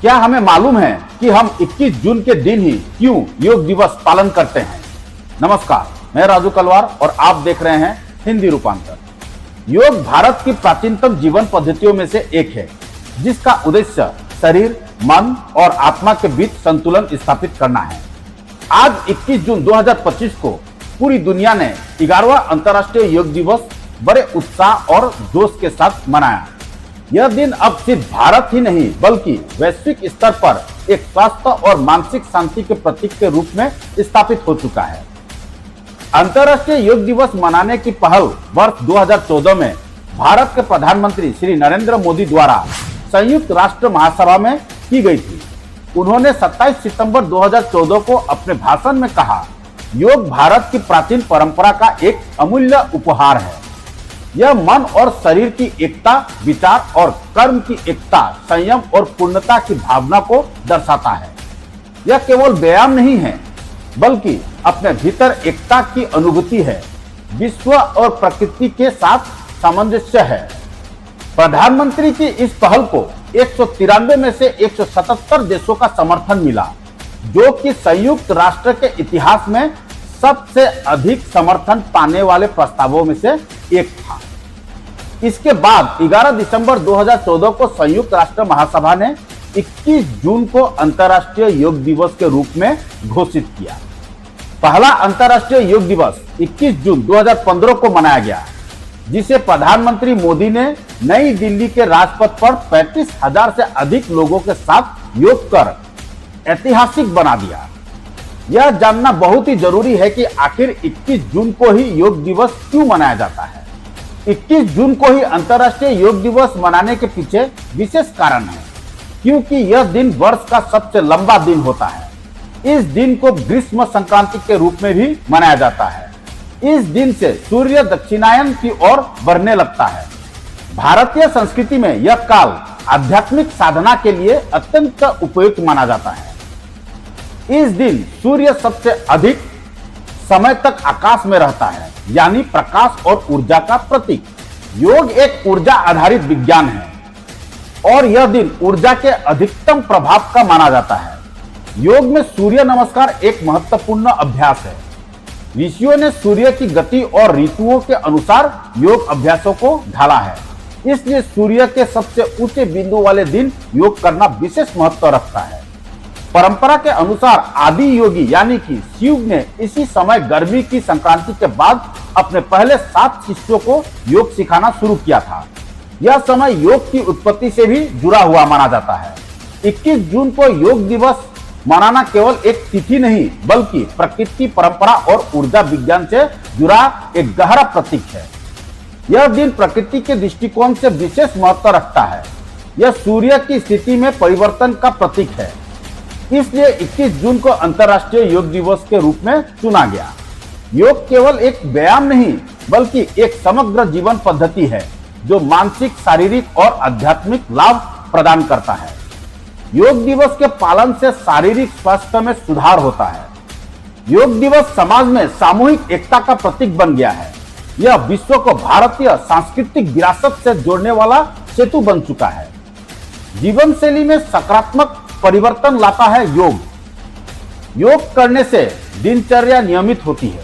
क्या हमें मालूम है कि हम 21 जून के दिन ही क्यों योग दिवस पालन करते हैं? नमस्कार, मैं राजू कलवार और आप देख रहे हैं हिंदी रूपांतर। योग भारत की प्राचीनतम जीवन पद्धतियों में से एक है, जिसका उद्देश्य शरीर, मन और आत्मा के बीच संतुलन स्थापित करना है। आज 21 जून 2025 को पूरी दुनिया ने 11वां अंतर्राष्ट्रीय योग दिवस बड़े उत्साह और जोश के साथ मनाया। यह दिन अब सिर्फ भारत ही नहीं बल्कि वैश्विक स्तर पर एक स्वास्थ्य और मानसिक शांति के प्रतीक के रूप में स्थापित हो चुका है। अंतर्राष्ट्रीय योग दिवस मनाने की पहल वर्ष 2014 में भारत के प्रधानमंत्री श्री नरेंद्र मोदी द्वारा संयुक्त राष्ट्र महासभा में की गई थी। उन्होंने 27 सितंबर 2014 को अपने भाषण में कहा, योग भारत की प्राचीन परंपरा का एक अमूल्य उपहार है। यह मन और शरीर की एकता, विचार और कर्म की एकता, संयम और पूर्णता की भावना को दर्शाता है। यह केवल व्यायाम नहीं है बल्कि अपने भीतर एकता की अनुभूति है, विश्व और प्रकृति के साथ सामंजस्य है। प्रधानमंत्री की इस पहल को 193 में से 177 देशों का समर्थन मिला, जो कि संयुक्त राष्ट्र के इतिहास में सबसे अधिक समर्थन पाने वाले प्रस्तावों में से एक था। इसके बाद 11 दिसंबर 2014 को संयुक्त राष्ट्र महासभा ने 21 जून को अंतर्राष्ट्रीय योग दिवस के रूप में घोषित किया। पहला अंतर्राष्ट्रीय योग दिवस 21 जून 2015 को मनाया गया, जिसे प्रधानमंत्री मोदी ने नई दिल्ली के राजपथ पर 35,000 से अधिक लोगों के साथ योग कर ऐतिहासिक बना दिया। यह जानना बहुत ही जरूरी है कि आखिर 21 जून को ही योग दिवस क्यों मनाया जाता है। 21 जून को ही अंतर्राष्ट्रीय योग दिवस मनाने के पीछे विशेष कारण है, क्योंकि यह दिन वर्ष का सबसे लंबा दिन होता है। इस दिन को ग्रीष्म संक्रांति के रूप में भी मनाया जाता है। इस दिन से सूर्य दक्षिणायन की ओर बढ़ने लगता है। भारतीय संस्कृति में यह काल आध्यात्मिक साधना के लिए अत्यंत उपयुक्त माना जाता है। इस दिन सूर्य सबसे अधिक समय तक आकाश में रहता है, यानी प्रकाश और ऊर्जा का प्रतीक। योग एक ऊर्जा आधारित विज्ञान है और यह दिन ऊर्जा के अधिकतम प्रभाव का माना जाता है। योग में सूर्य नमस्कार एक महत्वपूर्ण अभ्यास है। ऋषियों ने सूर्य की गति और ऋतुओं के अनुसार योग अभ्यासों को ढाला है, इसलिए सूर्य के सबसे ऊंचे बिंदु वाले दिन योग करना विशेष महत्व रखता है। परंपरा के अनुसार आदि योगी यानी कि शिव ने इसी समय गर्मी की संक्रांति के बाद अपने पहले 7 शिष्यों को योग सिखाना शुरू किया था। यह समय योग की उत्पत्ति से भी जुड़ा हुआ माना जाता है। 21 जून को योग दिवस मनाना केवल एक तिथि नहीं बल्कि प्रकृति, परंपरा और ऊर्जा विज्ञान से जुड़ा एक गहरा प्रतीक है। यह दिन प्रकृति के दृष्टिकोण से विशेष महत्व रखता है। यह सूर्य की स्थिति में परिवर्तन का प्रतीक है, इसलिए 21 जून को अंतर्राष्ट्रीय योग दिवस के रूप में चुना गया। योग केवल एक व्यायाम नहीं बल्कि एक समग्र जीवन पद्धति है, जो मानसिक, शारीरिक और आध्यात्मिक लाभ प्रदान करता है। योग दिवस के पालन से शारीरिक स्वास्थ्य में सुधार होता है। योग दिवस समाज में सामूहिक एकता का प्रतीक बन गया है। यह विश्व को भारतीय सांस्कृतिक विरासत से जोड़ने वाला सेतु बन चुका है। जीवन शैली में सकारात्मक परिवर्तन लाता है योग करने से दिनचर्या नियमित होती है,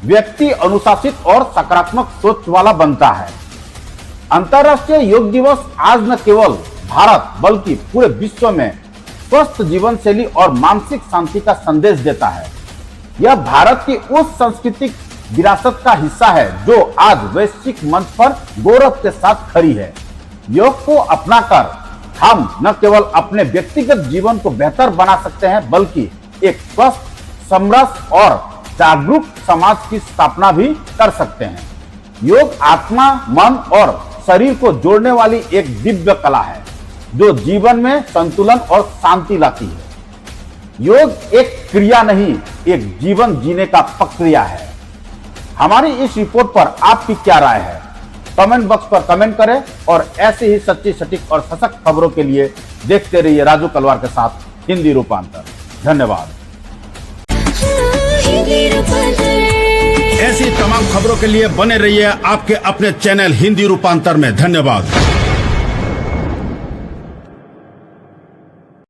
व्यक्ति अनुशासित और सकारात्मक सोच वाला बनता है। अंतर्राष्ट्रीय योग दिवस आज न केवल भारत बल्कि पूरे विश्व में स्वस्थ जीवन शैली और मानसिक शांति का संदेश देता है। यह भारत की उस सांस्कृतिक विरासत का हिस्सा है जो आज वैश्विक मंच पर गौरव के साथ खड़ी है। योग को अपनाकर हम न केवल अपने व्यक्तिगत जीवन को बेहतर बना सकते हैं बल्कि एक स्वस्थ, समरस और जागरूक समाज की स्थापना भी कर सकते हैं। योग आत्मा, मन और शरीर को जोड़ने वाली एक दिव्य कला है जो जीवन में संतुलन और शांति लाती है। योग एक क्रिया नहीं, एक जीवन जीने का प्रक्रिया है। हमारी इस रिपोर्ट पर आपकी क्या राय है? कमेंट बॉक्स पर कमेंट करें और ऐसे ही सच्ची, सटीक और सशक्त खबरों के लिए देखते रहिए राजू कलवार के साथ हिंदी रूपांतर। धन्यवाद। ऐसी तमाम खबरों के लिए बने रहिए आपके अपने चैनल हिंदी रूपांतर में। धन्यवाद।